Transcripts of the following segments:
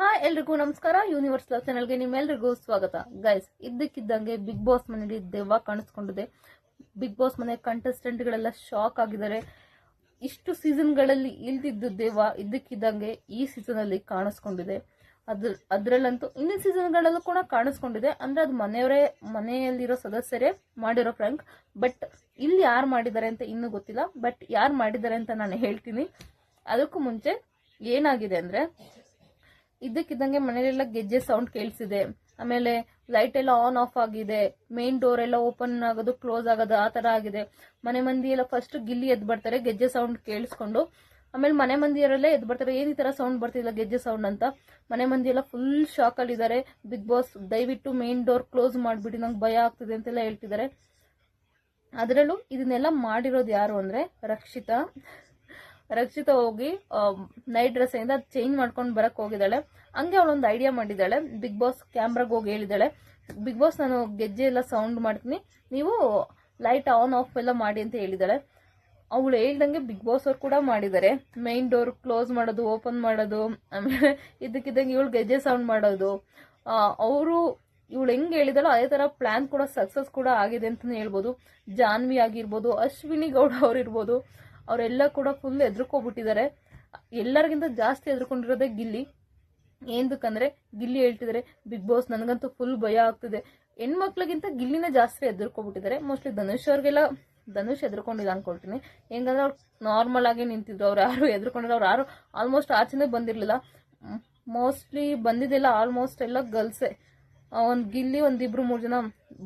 Hi ಎಲ್ರಿಗೂ ನಮಸ್ಕಾರ. Universe love ಚಾನಲ್ಗೆ ನಿಮ್ಮೆಲ್ರಿಗೂ ಸ್ವಾಗತ. ಗೈಸ್, ಇದ್ದಕ್ಕಿದ್ದಂಗೆ ಬಿಗ್ ಬಾಸ್ ಮನೆಯಲ್ಲಿ ದೆವ್ವ ಕಾಣಿಸ್ಕೊಂಡಿದೆ. ಬಿಗ್ ಬಾಸ್ ಮನೆ ಕಂಟೆಸ್ಟೆಂಟ್ ಗಳೆಲ್ಲ ಶಾಕ್ ಆಗಿದ್ದಾರೆ. ಇಷ್ಟು ಸೀಸನ್ಗಳಲ್ಲಿ ಇಲ್ದಿದ್ದು ದೆವ್ವ ಇದ್ದಕ್ಕಿದ್ದಂಗೆ ಈ ಸೀಸನ್ ಅಲ್ಲಿ ಕಾಣಿಸ್ಕೊಂಡಿದೆ. ಅದ್ರಲ್ಲಂತೂ ಇಂದಿನ ಸೀಸನ್ಗಳಲ್ಲೂ ಕೂಡ ಕಾಣಿಸ್ಕೊಂಡಿದೆ. ಅಂದ್ರೆ ಅದು ಮನೆಯಲ್ಲಿರೋ ಸದಸ್ಯರೇ ಮಾಡಿರೋ ಫ್ರಾಂಕ್. ಬಟ್ ಇಲ್ಲಿ ಯಾರು ಮಾಡಿದ್ದಾರೆ ಅಂತ ಇನ್ನೂ ಗೊತ್ತಿಲ್ಲ. ಬಟ್ ಯಾರು ಮಾಡಿದ್ದಾರೆ ಅಂತ ನಾನು ಹೇಳ್ತೀನಿ. ಅದಕ್ಕೂ ಮುಂಚೆ ಏನಾಗಿದೆ ಅಂದ್ರೆ, ಇದ್ದಕ್ಕಿದ್ದಂಗೆ ಮನೆಯಲ್ಲೆಲ್ಲ ಗೆಜ್ಜೆ ಸೌಂಡ್ ಕೇಳಿಸಿದೆ. ಆಮೇಲೆ ಲೈಟ್ ಎಲ್ಲ ಆನ್ ಆಫ್ ಆಗಿದೆ, ಮೇನ್ ಡೋರ್ ಎಲ್ಲ ಓಪನ್ ಆಗೋದು ಕ್ಲೋಸ್ ಆಗೋದು ಆ ತರ ಆಗಿದೆ. ಮನೆ ಮಂದಿ ಎಲ್ಲ ಫಸ್ಟ್ ಗಿಲ್ಲಿ ಎದ್ದು ಬರ್ತಾರೆ ಗೆಜ್ಜೆ ಸೌಂಡ್ ಕೇಳಿಸ್ಕೊಂಡು. ಆಮೇಲೆ ಮನೆ ಮಂದಿಯವರೆಲ್ಲ ಎದ್ದು ಬರ್ತಾರೆ, ಏನ್ ಈ ತರ ಸೌಂಡ್ ಬರ್ತಿಲ್ಲ ಗೆಜ್ಜೆ ಸೌಂಡ್ ಅಂತ. ಮನೆ ಮಂದಿ ಎಲ್ಲ ಫುಲ್ ಶಾಕ್ ಅಲ್ಲಿದ್ದಾರೆ. ಬಿಗ್ ಬಾಸ್ ದಯವಿಟ್ಟು ಮೇನ್ ಡೋರ್ ಕ್ಲೋಸ್ ಮಾಡ್ಬಿಡಿ, ನಂಗೆ ಭಯ ಆಗ್ತಿದೆ ಅಂತೆಲ್ಲ ಹೇಳ್ತಿದ್ದಾರೆ. ಅದರಲ್ಲೂ ಇದನ್ನೆಲ್ಲ ಮಾಡಿರೋದು ಯಾರು ಅಂದ್ರೆ ರಕ್ಷಿತಾ ಹೋಗಿ ನೈಟ್ ಡ್ರೆಸ್ ಇಂದ ಚೇಂಜ್ ಮಾಡ್ಕೊಂಡು ಬರಕ್ ಹೋಗಿದ್ದಾಳೆ. ಹಂಗೆ ಅವಳೊಂದು ಐಡಿಯಾ ಮಾಡಿದ್ದಾಳೆ. ಬಿಗ್ ಬಾಸ್ ಕ್ಯಾಮ್ರಾಗ ಹೋಗಿ ಹೇಳಿದಾಳೆ, ಬಿಗ್ ಬಾಸ್ ನಾನು ಗೆಜ್ಜೆ ಎಲ್ಲ ಸೌಂಡ್ ಮಾಡ್ತೀನಿ, ನೀವು ಲೈಟ್ ಆನ್ ಆಫ್ ಎಲ್ಲ ಮಾಡಿ ಅಂತ ಹೇಳಿದಾಳೆ. ಅವಳು ಹೇಳ್ದಂಗೆ ಬಿಗ್ ಬಾಸ್ ಅವ್ರು ಕೂಡ ಮಾಡಿದ್ದಾರೆ. ಮೈನ್ ಡೋರ್ ಕ್ಲೋಸ್ ಮಾಡೋದು, ಓಪನ್ ಮಾಡೋದು, ಆಮೇಲೆ ಇದಕ್ಕಿದ್ದಂಗೆ ಇವಳು ಗೆಜ್ಜೆ ಸೌಂಡ್ ಮಾಡೋದು. ಅವರು ಇವಳು ಹೆಂಗ್ ಹೇಳಿದಾಳೋ ಅದೇ ತರ ಪ್ಲಾನ್ ಕೂಡ ಸಕ್ಸಸ್ ಕೂಡ ಆಗಿದೆ ಅಂತಾನೆ ಹೇಳ್ಬೋದು. ಜಾನ್ವಿ ಆಗಿರ್ಬೋದು, ಅಶ್ವಿನಿ ಗೌಡ ಅವ್ರಿರ್ಬೋದು, ಅವರೆಲ್ಲ ಕೂಡ ಫುಲ್ ಎದ್ರುಕೋಬಿಟ್ಟಿದ್ದಾರೆ. ಎಲ್ಲರಿಗಿಂತ ಜಾಸ್ತಿ ಎದ್ರುಕೊಂಡಿರೋದೇ ಗಿಲ್ಲಿ. ಏನಕ್ಕಂದ್ರೆ ಗಿಲ್ಲಿ ಹೇಳ್ತಿದ್ದಾರೆ, ಬಿಗ್ ಬಾಸ್ ನನಗಂತೂ ಫುಲ್ ಭಯ ಆಗ್ತಿದೆ. ಹೆಣ್ಮಕ್ಳಿಗಿಂತ ಗಿಲ್ಲಿನ ಜಾಸ್ತಿ ಎದ್ರುಕೋಬಿಟ್ಟಿದ್ದಾರೆ. ಮೋಸ್ಟ್ಲಿ ಧನುಷ್ ಎದ್ರುಕೊಂಡಿಲ್ಲ ಅನ್ಕೊಳ್ತೀನಿ. ಹೆಂಗಂದ್ರೆ ಅವ್ರು ನಾರ್ಮಲ್ ಆಗಿ ನಿಂತಿದ್ರು, ಅವ್ರು ಯಾರು ಎದ್ರುಕೊಂಡಿರೋ, ಅವ್ರು ಯಾರು ಆಲ್ಮೋಸ್ಟ್ ಆಚೆನೇ ಬಂದಿರ್ಲಿಲ್ಲ. ಮೋಸ್ಟ್ಲಿ ಬಂದಿದ್ದೆಲ್ಲ ಆಲ್ಮೋಸ್ಟ್ ಎಲ್ಲ ಗರ್ಲ್ಸೇ. ಒಂದ್ ಗಿಲ್ಲಿ ಒಂದಿಬ್ರು 3 ಜನ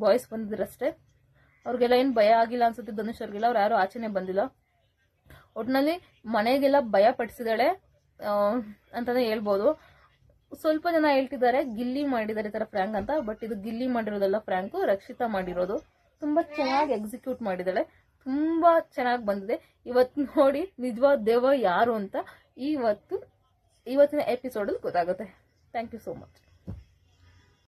ಬಾಯ್ಸ್ ಬಂದಿದ್ರಷ್ಟೇ. ಅವ್ರಿಗೆಲ್ಲ ಏನ್ ಭಯ ಆಗಿಲ್ಲ ಅನ್ಸುತ್ತೆ ಧನುಷ್ ಅವ್ರಿಗೆಲ್ಲ. ಅವ್ರು ಯಾರು ಆಚೆನೆ ಬಂದಿಲ್ಲ. ಒಟ್ನಲ್ಲಿ ಮನೆಗೆಲ್ಲ ಭಯ ಪಡಿಸಿದಾಳೆ ಅಂತಾನೆ ಹೇಳ್ಬೋದು. ಸ್ವಲ್ಪ ಜನ ಹೇಳ್ತಿದ್ದಾರೆ ಗಿಲ್ಲಿ ಮಾಡಿದ್ದಾರೆ ಈ ತರ ಫ್ರಾಂಕ್ ಅಂತ. ಬಟ್ ಇದು ಗಿಲ್ಲಿ ಮಾಡಿರೋದಲ್ಲ ಫ್ರಾಂಕ್, ರಕ್ಷಿತಾ ಮಾಡಿರೋದು. ತುಂಬಾ ಚೆನ್ನಾಗಿ ಎಕ್ಸಿಕ್ಯೂಟ್ ಮಾಡಿದಾಳೆ, ತುಂಬಾ ಚೆನ್ನಾಗಿ ಬಂದಿದೆ. ಇವತ್ತು ನೋಡಿ ನಿಜವಾದ ದೆವ್ವ ಯಾರು ಅಂತ ಇವತ್ತಿನ ಎಪಿಸೋಡ್ ಗೊತ್ತಾಗುತ್ತೆ. Thank you so much.